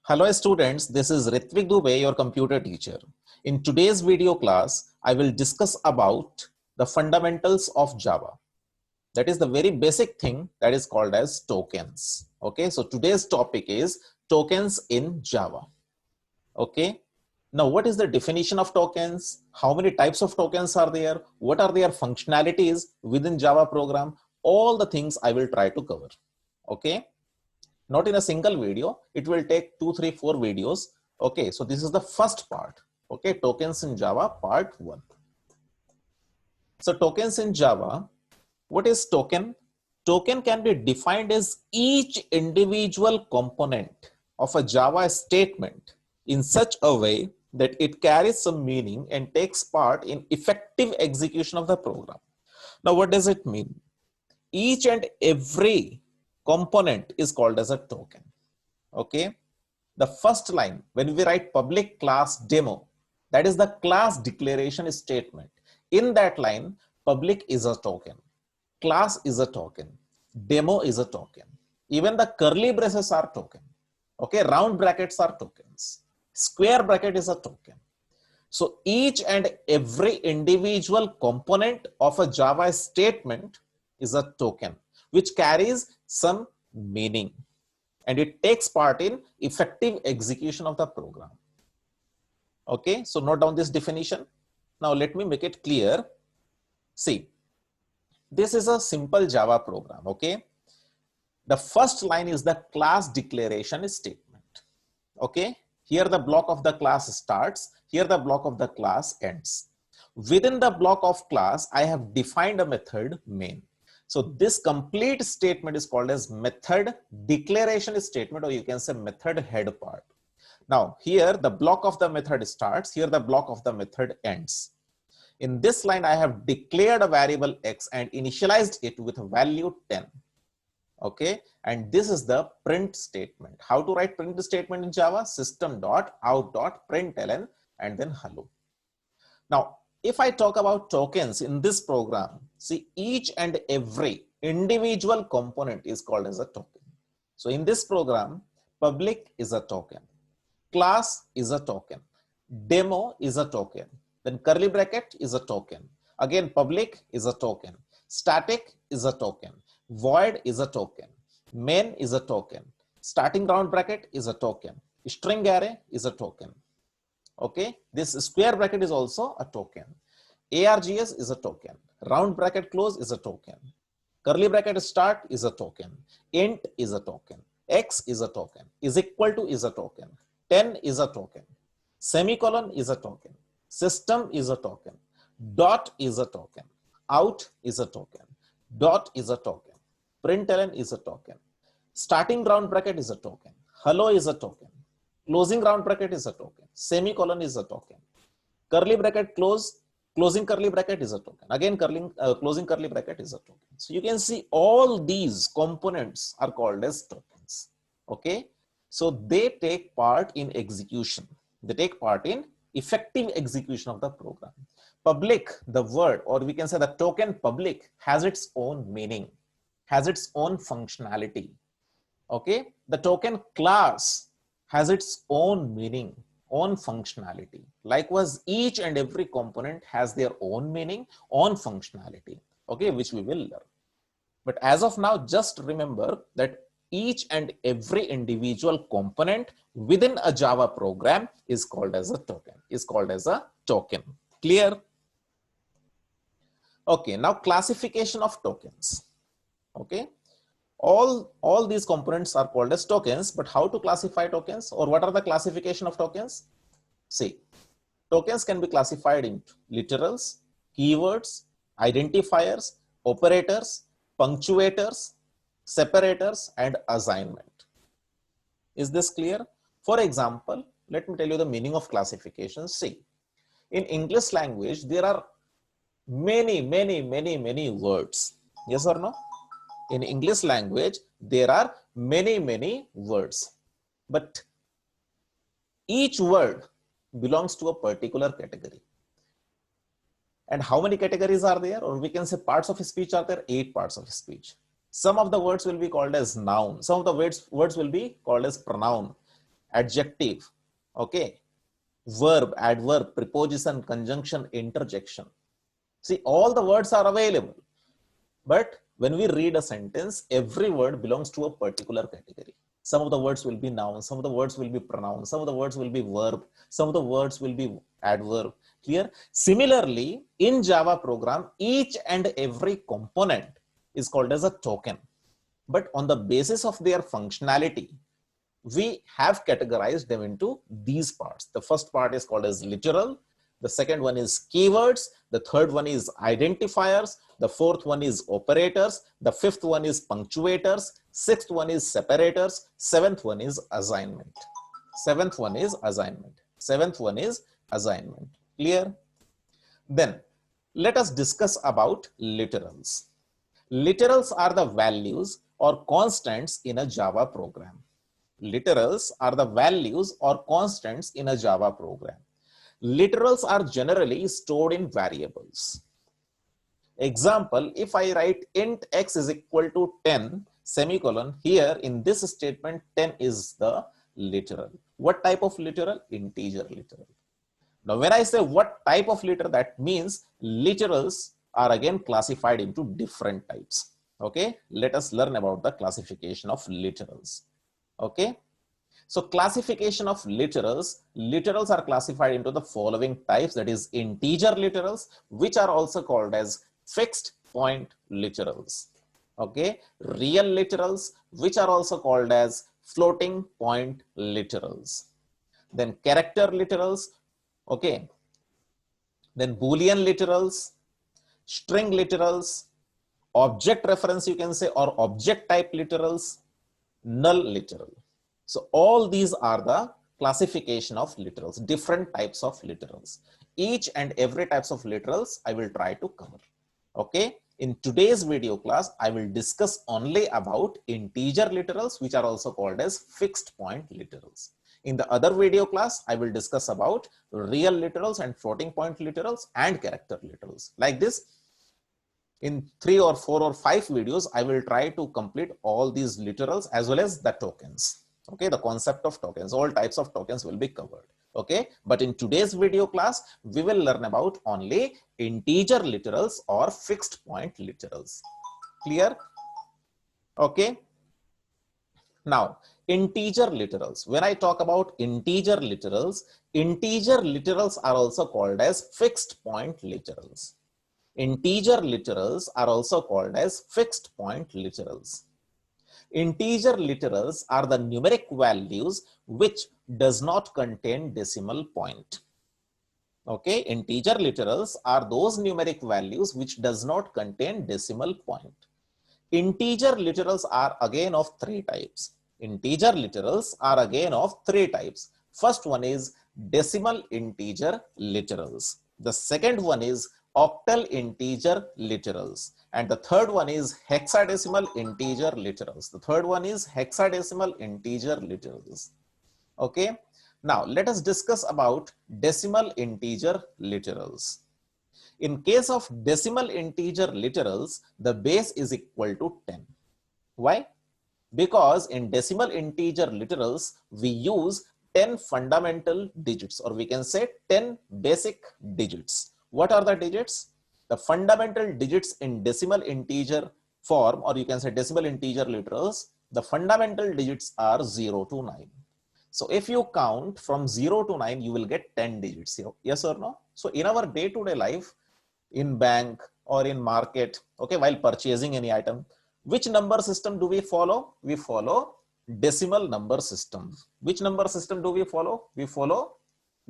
Hello students, this is Ritvik Dubey, your computer teacher. In today's video class, I will discuss about the fundamentals of Java. That is the very basic thing that is called as tokens. Okay, so today's topic is tokens in Java. Okay, now what is the definition of tokens? How many types of tokens are there? What are their functionalities within Java program? All the things I will try to cover. Okay. Not in a single video, it will take 2, 3, 4 videos. Okay, so this is the first part. Okay, tokens in Java part 1. So tokens in Java, what is token? Token can be defined as each individual component of a Java statement in such a way that it carries some meaning and takes part in effective execution of the program. Now, what does it mean? Each and every component is called as a token. Okay, the first line when we write public class demo, that is the class declaration statement. In that line, public is a token, class is a token, demo is a token, even the curly braces are token. Okay, round brackets are tokens, square bracket is a token. So each and every individual component of a Java statement is a token which carries some meaning and it takes part in effective execution of the program. Okay, so note down this definition. Now let me make it clear. See, this is a simple Java program. Okay, the first line is the class declaration statement. Okay, here the block of the class starts, here the block of the class ends. Within the block of class, I have defined a method main. So this complete statement is called as method declaration statement, or you can say method head part. Now here the block of the method starts, here the block of the method ends. In this line, I have declared a variable x and initialized it with a value 10. Okay, and this is the print statement. How to write print statement in Java? System.out.println and then hello. Now, if I talk about tokens in this program, see, each and every individual component is called as a token. So in this program, public is a token, class is a token, demo is a token, then curly bracket is a token, again public is a token, static is a token, void is a token, main is a token, starting round bracket is a token, string array is a token. Okay, this square bracket is also a token. ARGS is a token. Round bracket close is a token. Curly bracket start is a token. Int is a token. X is a token. Is equal to is a token. 10 is a token. Semicolon is a token. System is a token. Dot is a token. Out is a token. Dot is a token. Println is a token. Starting round bracket is a token. Hello is a token. Closing round bracket is a token. Semicolon is a token. Curly bracket close, closing curly bracket is a token. Again, closing curly bracket is a token. So you can see all these components are called as tokens. Okay, so they take part in execution. They take part in effective execution of the program. Public, the word, or we can say the token public, has its own meaning, has its own functionality. Okay, the token class has its own meaning, own functionality. Likewise, each and every component has their own meaning, own functionality, okay, which we will learn. But as of now, just remember that each and every individual component within a Java program is called as a token, Clear? Okay, now classification of tokens. Okay. All these components are called as tokens, but how to classify tokens, or what are the classification of tokens? See, tokens can be classified into literals, keywords, identifiers, operators, punctuators, separators, and assignment. Is this clear? For example, let me tell you the meaning of classification. See, in English language, there are many words. Yes or no? In English language, there are many words, but each word belongs to a particular category. And how many categories are there? Or we can say parts of speech are there? 8 parts of speech. Some of the words will be called as noun. Some of the words will be called as pronoun. adjective, okay, verb, adverb, preposition, conjunction, interjection. See, all the words are available. But when we read a sentence, every word belongs to a particular category. Some of the words will be nouns, some of the words will be pronouns, some of the words will be verb, some of the words will be adverb. Clear? Similarly, in Java program, each and every component is called as a token. But on the basis of their functionality, we have categorized them into these parts. The first part is called as literal. The second one is keywords. The third one is identifiers. The fourth one is operators. The fifth one is punctuators. Sixth one is separators. Seventh one is assignment. Seventh one is assignment. Seventh one is assignment. Clear? Then let us discuss about literals. Literals are the values or constants in a Java program. Literals are the values or constants in a Java program. Literals are generally stored in variables. Example, if I write int x is equal to 10, semicolon, here in this statement 10 is the literal. What type of literal? Integer literal. Now when I say what type of literal, that means literals are again classified into different types. Okay, let us learn about the classification of literals. Okay, so classification of literals. Literals are classified into the following types, that is integer literals, which are also called as fixed point literals. Okay, real literals, which are also called as floating point literals. Then character literals, okay, then Boolean literals, string literals, object reference you can say, or object type literals, null literal. So all these are the classification of literals, different types of literals. Each and every types of literals I will try to cover. Okay, in today's video class I will discuss only about integer literals, which are also called as fixed point literals. In the other video class I will discuss about real literals and floating point literals and character literals. Like this, in 3 or 4 or 5 videos I will try to complete all these literals as well as the tokens. Okay, the concept of tokens, all types of tokens will be covered. Okay, but in today's video class we will learn about only integer literals or fixed point literals. Clear? Okay, now integer literals. When I talk about integer literals are also called as fixed point literals. Integer literals are also called as fixed point literals. Integer literals are the numeric values which does not contain decimal point. Okay, integer literals are those numeric values which does not contain decimal point. Integer literals are again of 3 types. Integer literals are again of 3 types. First one is decimal integer literals. The second one is octal integer literals, and the third one is hexadecimal integer literals. The third one is hexadecimal integer literals. Okay, now let us discuss about decimal integer literals. In case of decimal integer literals, the base is equal to 10. Why? Because in decimal integer literals we use 10 fundamental digits, or we can say 10 basic digits. What are the digits? The fundamental digits in decimal integer form, or you can say decimal integer literals, the fundamental digits are 0 to 9. So if you count from 0 to 9, you will get 10 digits here. Yes or no? So in our day-to-day life, in bank or in market, okay, while purchasing any item, which number system do we follow? We follow decimal number system. Which number system do we follow? We follow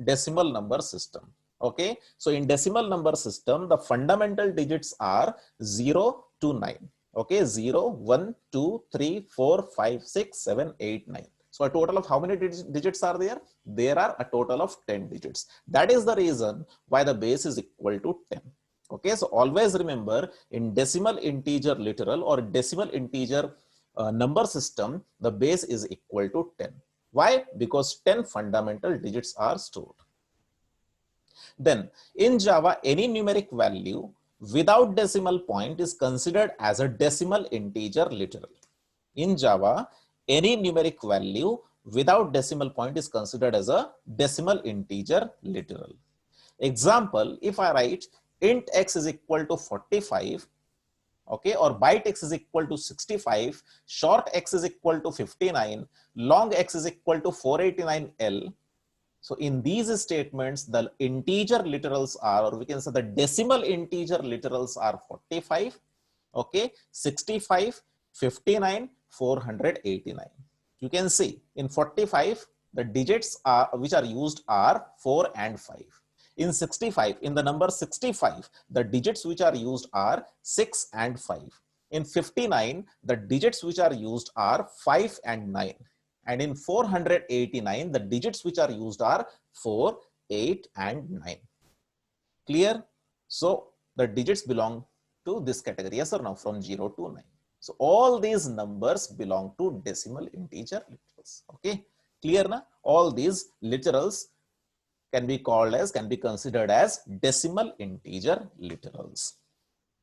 decimal number system. Okay, so in decimal number system, the fundamental digits are 0 to 9. Okay, 0, 1, 2, 3, 4, 5, 6, 7, 8, 9. So a total of how many digits are there? There are a total of 10 digits. That is the reason why the base is equal to 10. Okay, so always remember, in decimal integer literal or decimal integer number system, the base is equal to 10. Why? Because 10 fundamental digits are stored. Then in Java, any numeric value without decimal point is considered as a decimal integer literal. In Java, any numeric value without decimal point is considered as a decimal integer literal. Example, if I write int x is equal to 45, okay, or byte x is equal to 65, short x is equal to 59, long x is equal to 489L. So in these statements, the integer literals are, or we can say the decimal integer literals are 45, okay, 65, 59, 489. You can see in 45, the digits are, which are used are 4 and 5. In 65, in the number 65, the digits which are used are 6 and 5. In 59, the digits which are used are 5 and 9. And in 489, the digits which are used are 4, 8, and 9. Clear? So the digits belong to this category, yes or no, from 0 to 9. So all these numbers belong to decimal integer literals. Okay, clear na? All these literals can be called as, can be considered as decimal integer literals.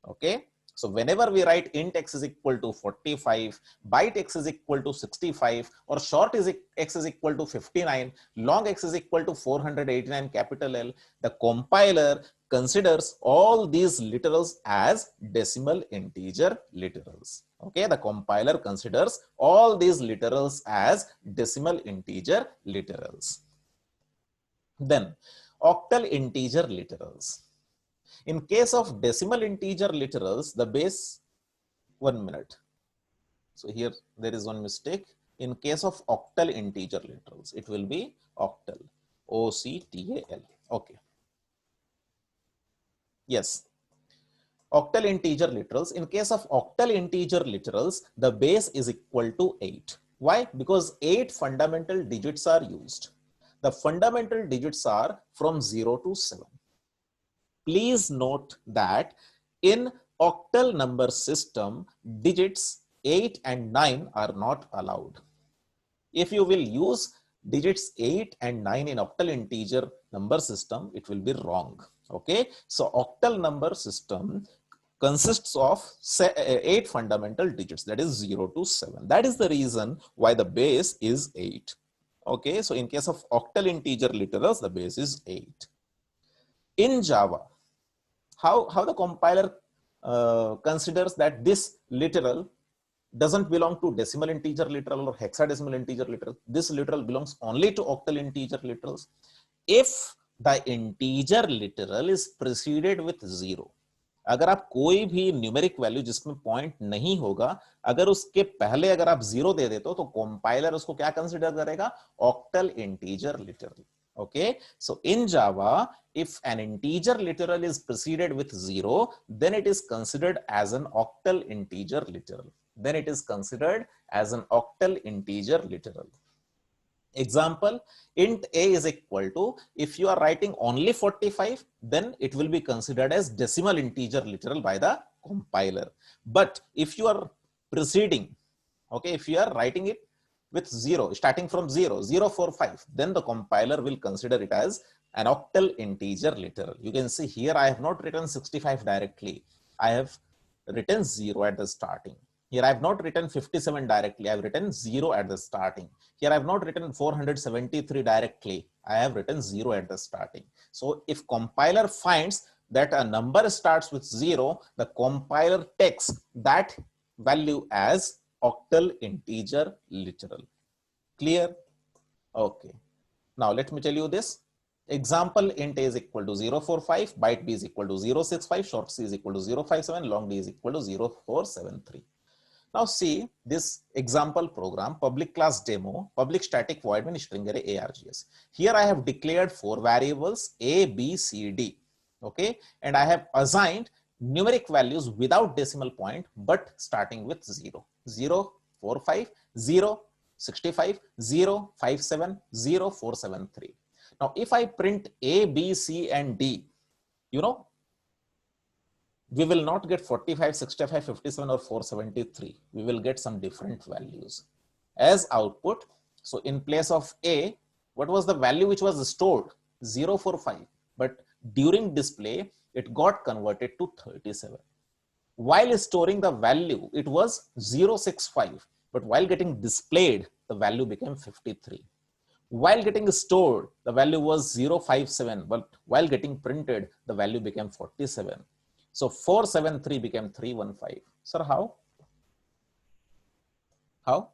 Okay, so whenever we write int x is equal to 45, byte x is equal to 65, or short x is equal to 59, long x is equal to 489 capital L, the compiler considers all these literals as decimal integer literals. Okay, the compiler considers all these literals as decimal integer literals. Then octal integer literals. In case of decimal integer literals, the base, 1 minute. So here there is one mistake. In case of octal integer literals, it will be octal, O-C-T-A-L. Okay. Yes. Octal integer literals. In case of octal integer literals, the base is equal to 8. Why? Because 8 fundamental digits are used. The fundamental digits are from 0 to 7. Please note that in octal number system, digits 8 and 9 are not allowed. If you will use digits 8 and 9 in octal integer number system, it will be wrong. Okay, so octal number system consists of 8 fundamental digits, that is 0 to 7. That is the reason why the base is 8. Okay, so in case of octal integer literals, the base is 8. In Java, how the compiler considers that this literal doesn't belong to decimal integer literal or hexadecimal integer literal. This literal belongs only to octal integer literals. If the integer literal is preceded with 0, अगर आप कोई भी numeric value जिसमें point नहीं होगा, अगर उसके पहले अगर आप 0 दे देते हो तो कंपाइलर उसको क्या कंसीडर करेगा? Octal integer literal. Okay, so in Java, if an integer literal is preceded with 0, then it is considered as an octal integer literal. Then it is considered as an octal integer literal. Example, int a is equal to, if you are writing only 45, then it will be considered as decimal integer literal by the compiler. But if you are proceeding, okay, if you are writing it with 0, starting from 0, 045, then the compiler will consider it as an octal integer literal. You can see here I have not written 65 directly. I have written 0 at the starting. Here I have not written 57 directly. I have written 0 at the starting. Here I have not written 473 directly. I have written 0 at the starting. So if compiler finds that a number starts with 0, the compiler takes that value as octal integer literal. Clear? Okay. Now let me tell you this. Example, int a is equal to 045, byte b is equal to 065, short c is equal to 057, long d is equal to 0473. Now see this example program, public class demo, public static void main string array args. Here I have declared 4 variables a, b, c, d. Okay, and I have assigned numeric values without decimal point, but starting with 0, 0, 45, 0, 65, 0, 57, 0, 473. Now, if I print A, B, C, and D, you know, we will not get 45, 65, 57, or 473. We will get some different values as output. So in place of A, what was the value which was stored? 045. But during display, it got converted to 37. While storing the value, it was 065. But while getting displayed, the value became 53. While getting stored, the value was 057, but while getting printed, the value became 47. So 473 became 315. Sir, how? How?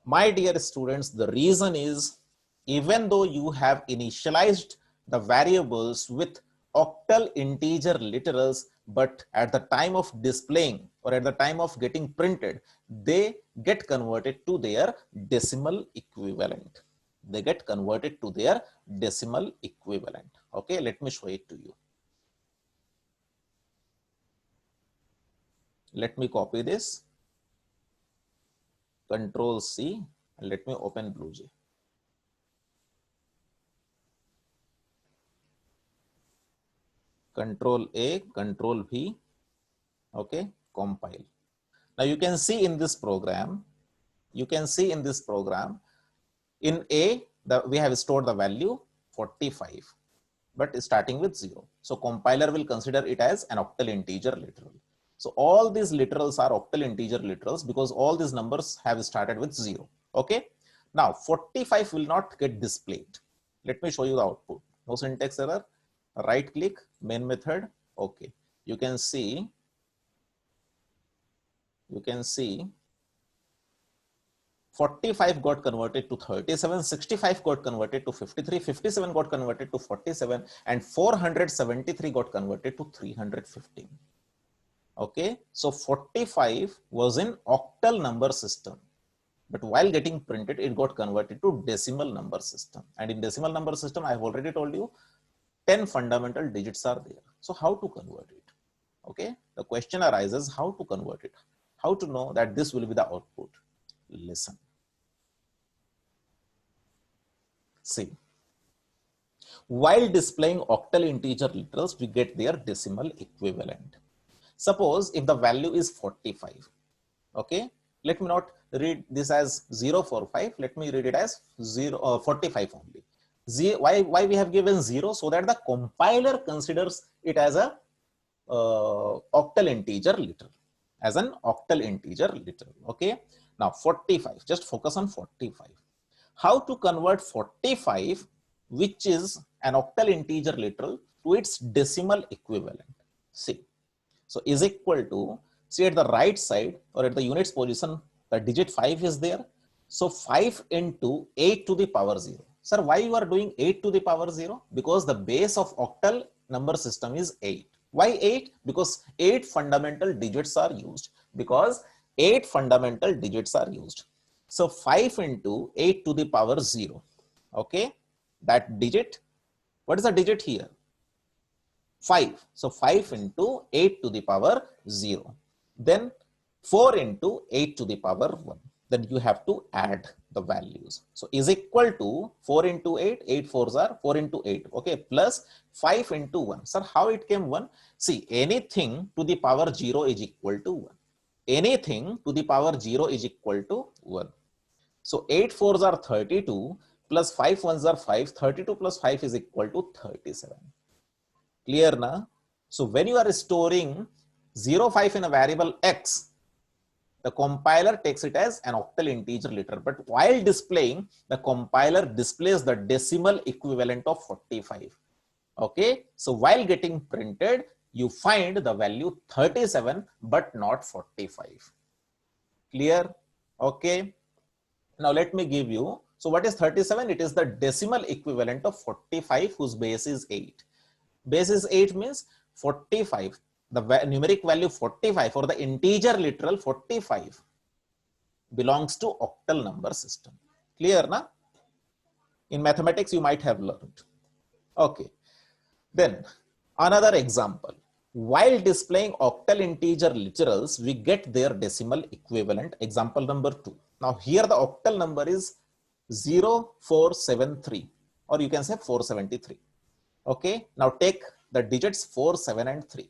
My dear students, the reason is, even though you have initialized the variables with octal integer literals, but at the time of displaying or at the time of getting printed, they get converted to their decimal equivalent. They get converted to their decimal equivalent. Okay, let me show it to you. Let me copy this. Control C, and let me open BlueJ. Control A, Control V, okay, compile. Now you can see in this program, in A, we have stored the value 45, but starting with 0. So compiler will consider it as an octal integer literal. So all these literals are octal integer literals because all these numbers have started with 0. Okay. Now 45 will not get displayed. Let me show you the output. No syntax error. Right click, main method. Okay. You can see 45 got converted to 37, 65 got converted to 53, 57 got converted to 47, and 473 got converted to 315. Okay, so 45 was in octal number system, but while getting printed, it got converted to decimal number system. And in decimal number system, I have already told you 10 fundamental digits are there. So how to convert it? Okay, the question arises, how to convert it? How to know that this will be the output? Listen. See, while displaying octal integer literals, we get their decimal equivalent. Suppose if the value is 45, okay, let me not read this as 045, let me read it as 45 only. Why we have given 0? So that the compiler considers it as a octal integer literal, as an octal integer literal. Okay, now 45, just focus on 45. How to convert 45, which is an octal integer literal, to its decimal equivalent? See, so is equal to, see at the right side or at the units position, the digit 5 is there. So 5 into 8 to the power 0. Sir, why you are doing 8 to the power 0? Because the base of octal number system is 8. Why 8? Because 8 fundamental digits are used. So 5 into 8 to the power 0. Okay, that digit, what is the digit here? 5. So 5 into 8 to the power 0. Then 4 into 8 to the power 1. Then you have to add the values. So is equal to 4 into 8, 8 fours are 4 into 8. Okay, plus 5 into 1. Sir, how it came 1? See, anything to the power 0 is equal to 1. Anything to the power 0 is equal to 1. So 8 fours are 32, plus 5 ones are 5. 32 plus 5 is equal to 37. Clear na? So when you are storing 05 in a variable x, the compiler takes it as an octal integer literal. But while displaying, the compiler displays the decimal equivalent of 45. Okay, so while getting printed, you find the value 37 but not 45. Clear? Okay. Now let me give you, so what is 37? It is the decimal equivalent of 45 whose base is 8. Base is 8 means 45, the numeric value 45 or the integer literal 45 belongs to octal number system. Clear na? In mathematics you might have learned. Okay. Then another example. While displaying octal integer literals, we get their decimal equivalent. Example number 2. Now here the octal number is 0473 or you can say 473. Okay. Now take the digits 4, 7 and 3.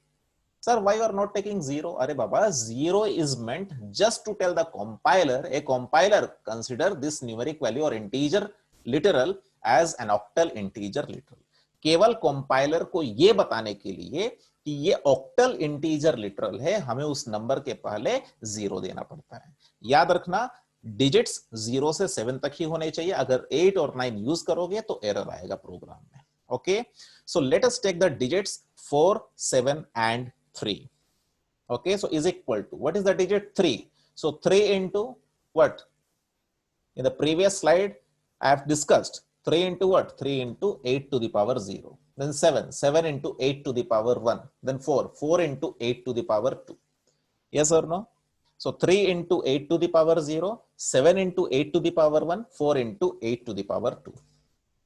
Sir, why you are not taking 0? Arey Baba, 0 is meant just to tell the compiler, a compiler consider this numeric value or integer literal as an octal integer literal. केवल compiler को ये बताने के लिए कि ये octal integer literal है, हमें उस नंबर के पहले 0 देना पड़ता है. याद रखना, डिजिट्स 0 से 7 तक ही होने चाहिए. अगर 8 और 9 यूज करोगे तो एरर आएगा प्रोग्राम में. Okay, so let us take the digits 4, 7 and 3. Okay, so is equal to, what is the digit 3? So 3 into what? In the previous slide I have discussed 3 into what? 3 into 8 to the power 0. Then 7 into 8 to the power 1. Then 4 into 8 to the power 2. Yes or no? So 3 into 8 to the power 0, 7 into 8 to the power 1, 4 into 8 to the power 2.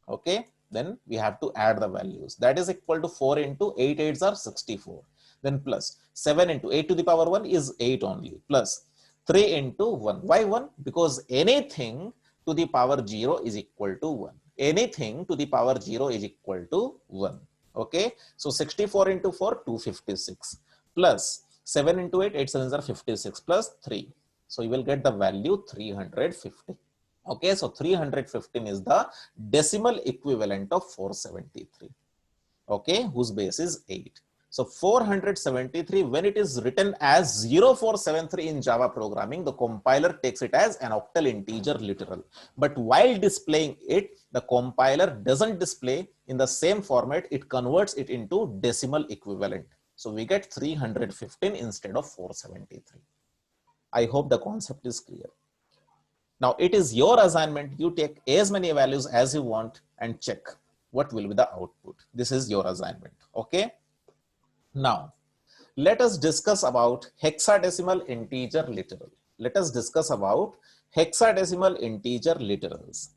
Okay, then we have to add the values. That is equal to 4 into 8 8s are 64. Then plus 7 into 8 to the power 1 is 8 only. Plus 3 into 1. Why 1? Because anything to the power 0 is equal to 1. Anything to the power 0 is equal to 1. Okay, so 64 into 4, 256. Plus 7 into 8, 8 sevens are 56 plus 3. So you will get the value 350. Okay, so 315 is the decimal equivalent of 473. Okay, whose base is 8. So 473, when it is written as 0473 in Java programming, the compiler takes it as an octal integer literal. But while displaying it, the compiler doesn't display in the same format, it converts it into decimal equivalent. So we get 315 instead of 473. I hope the concept is clear. Now it is your assignment. You take as many values as you want and check what will be the output. This is your assignment. Okay. Now let us discuss about hexadecimal integer literal. Let us discuss about hexadecimal integer literals.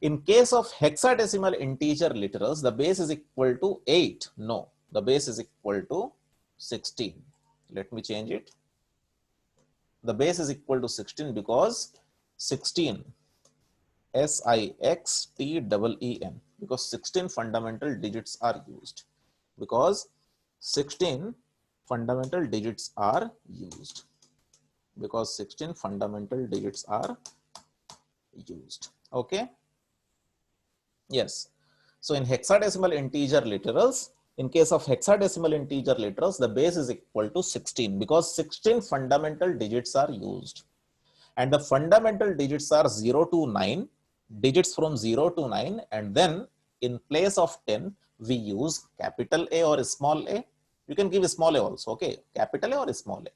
In case of hexadecimal integer literals, the base is equal to 8. No, the base is equal to 16. Let me change it. The base is equal to 16 because 16, SIXTEEN, because 16 fundamental digits are used. Because 16 fundamental digits are used. Because 16 fundamental digits are used. Okay. Yes. So in hexadecimal integer literals, in case of hexadecimal integer literals, the base is equal to 16 because 16 fundamental digits are used. And the fundamental digits are 0 to 9, digits from 0 to 9, and then in place of 10, we use capital A or small a. You can give a small a also, okay, capital A or small a.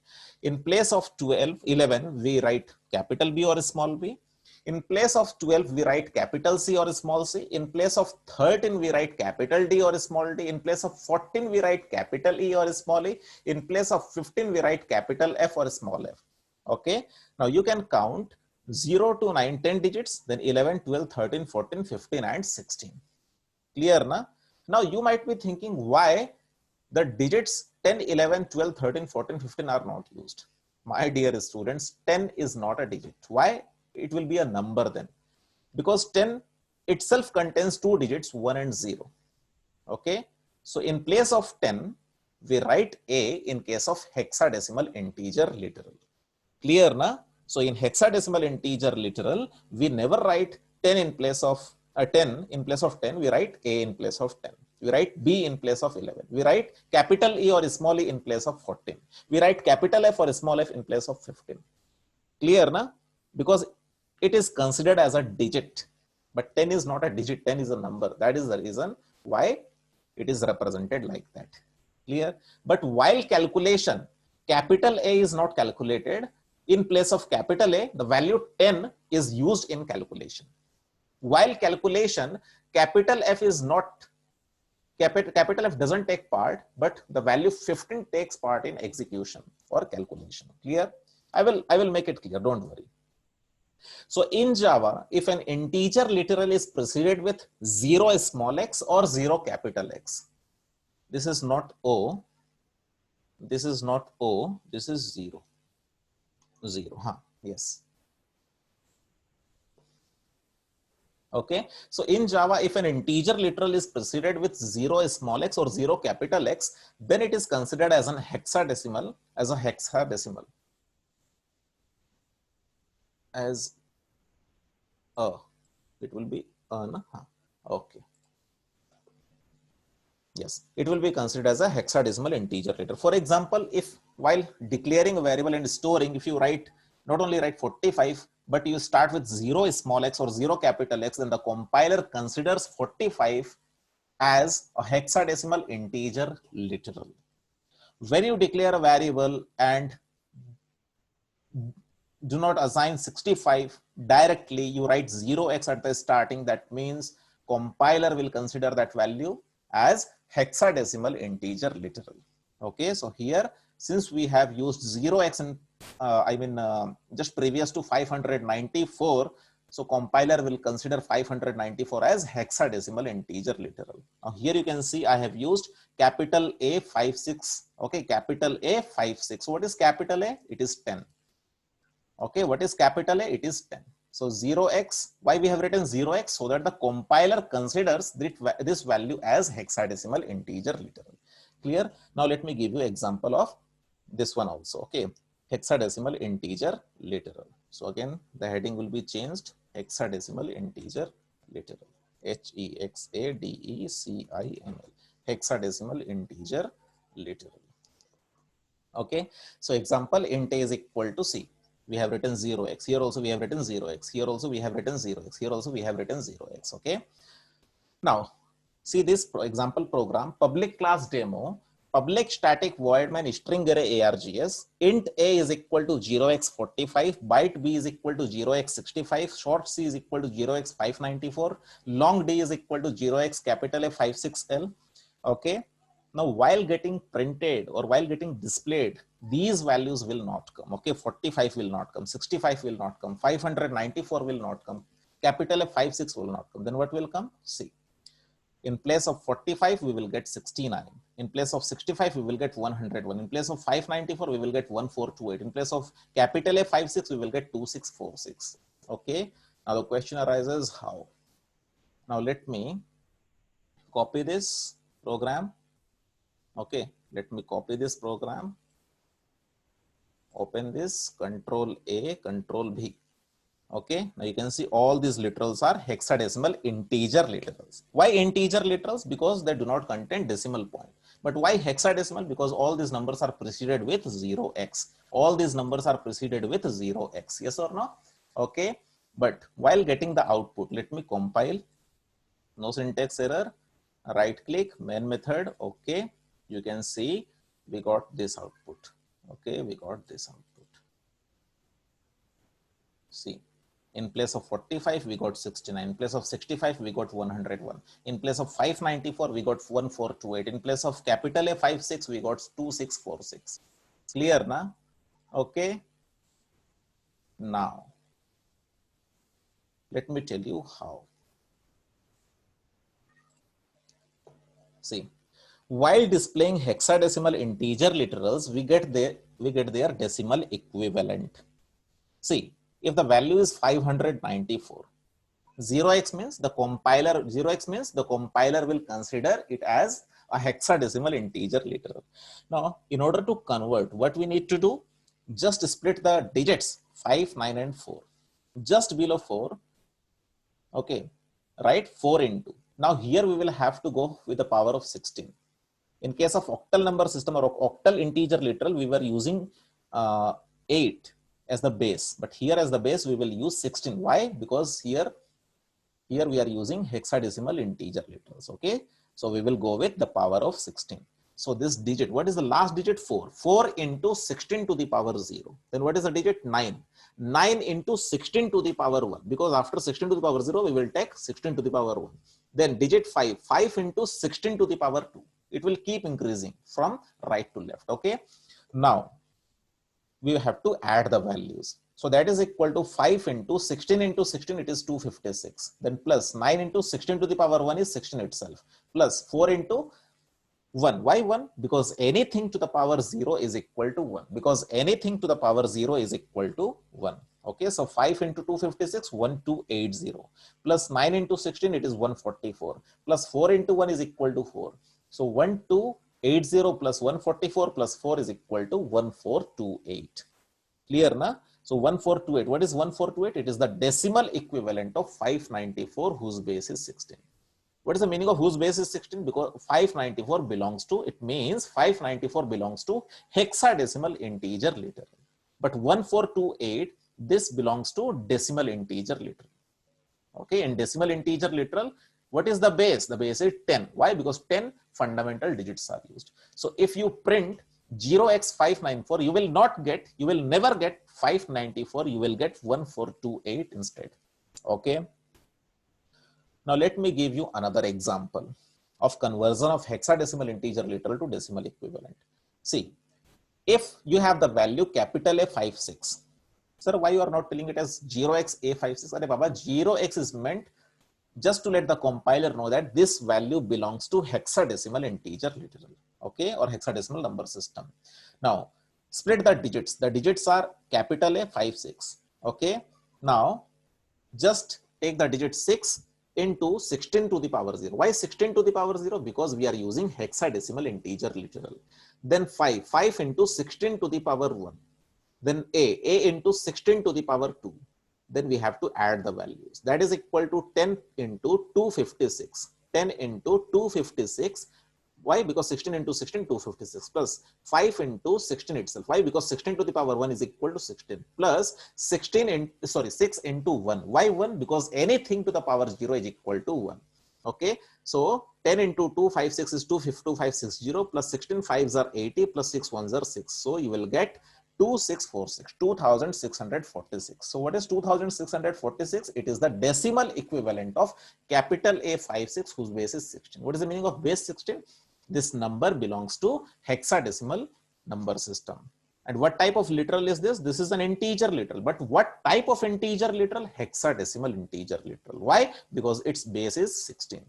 In place of 11, we write capital B or small b. In place of 12, we write capital C or small c. In place of 13, we write capital D or small d. In place of 14, we write capital E or small e. In place of 15, we write capital F or small f. Okay, now you can count 0 to 9, 10 digits, then 11, 12, 13, 14, 15 and 16. Clear na? Now you might be thinking why the digits 10, 11, 12, 13, 14, 15 are not used. My dear students, 10 is not a digit. Why? It will be a number then. Because 10 itself contains two digits, 1 and 0. Okay, so in place of 10, we write A in case of hexadecimal integer literal. Clear na? So in hexadecimal integer literal, we never write 10 in place of 10 in place of 10, we write A in place of 10. We write B in place of 11. We write capital E or small e in place of 14. We write capital F or small f in place of 15. Clear na? Because it is considered as a digit, but 10 is not a digit, 10 is a number. That is the reason why it is represented like that. Clear? But while calculation, capital A is not calculated. In place of capital A, the value 10 is used in calculation. While calculation, capital F is not, capital F doesn't take part, but the value 15 takes part in execution or calculation. Clear? I will make it clear, don't worry. So in Java, if an integer literal is preceded with 0 small x or 0 capital X, this is not O, this is not O, this is 0. 0, huh? Yes. Okay, so in Java, if an integer literal is preceded with 0 small x or 0 capital X, then it is considered as an hexadecimal, as it will be okay. Yes, it will be considered as a hexadecimal integer literal. For example, if while declaring a variable and storing, if you write, not only write 45, but you start with 0 small x or 0 capital X, then the compiler considers 45 as a hexadecimal integer literal. When you declare a variable and do not assign 65 directly, you write 0x at the starting, that means compiler will consider that value as hexadecimal integer literal. Okay, so here since we have used 0x in just previous to 594, so compiler will consider 594 as hexadecimal integer literal. Now here you can see I have used capital A 56. Okay, capital A 56. What is capital A? It is 10. Okay, what is capital A? It is 10. So 0x, why we have written 0x? So that the compiler considers this value as hexadecimal integer literal. Clear? Now let me give you example of this one also. Okay, hexadecimal integer literal. So again, the heading will be changed, hexadecimal integer literal. Hexadecimal, hexadecimal integer literal. Okay, so example, int a is equal to c. We have written 0x. Here also we have written 0x. Here also we have written 0x. Here also we have written 0x. Okay. Now, see this example program, public class demo, public static void main string array args, int a is equal to 0x45, byte b is equal to 0x65, short c is equal to 0x594, long d is equal to 0x capital A 56L. Okay. Now, while getting printed or while getting displayed, these values will not come. Okay, 45 will not come, 65 will not come, 594 will not come, capital F 56 will not come. Then what will come? C. In place of 45, we will get 69. In place of 65, we will get 101. In place of 594, we will get 1428. In place of capital A 56, we will get 2646. Okay. Now the question arises how? Now let me copy this program. Okay, let me copy this program, open this, Control A, Control V. Okay, now you can see all these literals are hexadecimal integer literals. Why integer literals? Because they do not contain decimal point. But why hexadecimal? Because all these numbers are preceded with 0x. All these numbers are preceded with 0x. Yes or no? Okay, but while getting the output, let me compile. No syntax error. Right click, main method. Okay. You can see we got this output. Okay, we got this output. See, in place of 45, we got 69. In place of 65, we got 101. In place of 594, we got 1428. In place of capital A 56, we got 2646. Clear, na? Okay. Now, let me tell you how. See. While displaying hexadecimal integer literals, we get their decimal equivalent. See, if the value is 594, 0x means the compiler will consider it as a hexadecimal integer literal. Now, in order to convert, what we need to do? Just split the digits 5, 9, and 4. Just below 4, okay, write 4 into. Now here we will have to go with the power of 16. In case of octal number system or octal integer literal, we were using 8 as the base, but here as the base we will use 16. Why? Because here we are using hexadecimal integer literals. Okay, so we will go with the power of 16. So this digit, what is the last digit? 4. 4 into 16 to the power 0. Then what is the digit? 9. 9 into 16 to the power 1. Because after 16 to the power 0, we will take 16 to the power 1. Then digit 5. 5 into 16 to the power 2. It will keep increasing from right to left. Okay. Now we have to add the values. So that is equal to 5 into 16 into 16, it is 256. Then plus 9 into 16 to the power 1 is 16 itself. Plus 4 into 1. Why 1? Because anything to the power 0 is equal to 1. Because anything to the power 0 is equal to 1. Okay, so 5 into 256, 1280. Plus 9 into 16, it is 144. Plus 4 into 1 is equal to 4. So 1280 plus 144 plus 4 is equal to 1428. Clear, na? So 1428. What is 1428? It is the decimal equivalent of 594 whose base is 16. What is the meaning of whose base is 16? Because 594 belongs to, it means 594 belongs to hexadecimal integer literal. But 1428 this belongs to decimal integer literal. Okay, in decimal integer literal, what is the base? The base is 10. Why? Because 10 fundamental digits are used. So if you print 0x594, you will never get 594, you will get 1428 instead. Okay. Now let me give you another example of conversion of hexadecimal integer literal to decimal equivalent. See, if you have the value capital A56, sir, why you are not telling it as 0xA56? Arey Baba, 0x is meant just to let the compiler know that this value belongs to hexadecimal integer literal, okay, or hexadecimal number system. Now, split the digits. The digits are capital A 5, 6, okay. Now, just take the digit 6 into 16 to the power 0. Why 16 to the power 0? Because we are using hexadecimal integer literal. Then 5 into 16 to the power 1. Then A into 16 to the power 2. Then we have to add the values. That is equal to 10 into 256. 10 into 256. Why? Because 16 into 16, 256 plus 5 into 16 itself. Why? Because 16 to the power 1 is equal to 16 plus 6 into 1. Why 1? Because anything to the power 0 is equal to 1. Okay. So 10 into 256 is 25660 plus 16 5s are 80 plus 6 1s are 6. So you will get 2646. So what is 2646? It is the decimal equivalent of capital A56 whose base is 16. What is the meaning of base 16? This number belongs to hexadecimal number system. And what type of literal is this? This is an integer literal. But what type of integer literal? Hexadecimal integer literal. Why? Because its base is 16.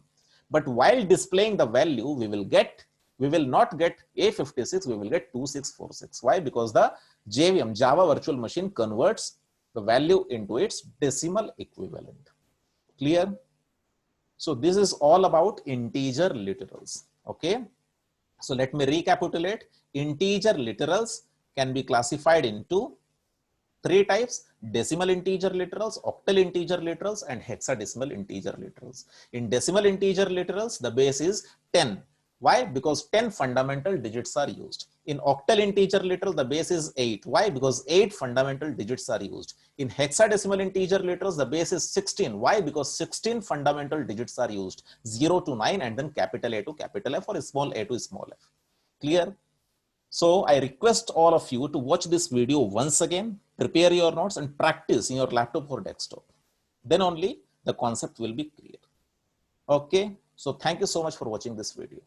But while displaying the value, we will not get A56, we will get 2646. Why? Because the JVM, Java Virtual Machine, converts the value into its decimal equivalent. Clear? So this is all about integer literals. Okay. So let me recapitulate. Integer literals can be classified into 3 types: decimal integer literals, octal integer literals, and hexadecimal integer literals. In decimal integer literals, the base is 10. Why? Because 10 fundamental digits are used. In octal integer literal, the base is 8. Why? Because 8 fundamental digits are used. In hexadecimal integer literals, the base is 16. Why? Because 16 fundamental digits are used. 0 to 9 and then capital A to capital F or small a to small f. Clear? So I request all of you to watch this video once again, prepare your notes and practice in your laptop or desktop. Then only the concept will be clear. Okay. So thank you so much for watching this video.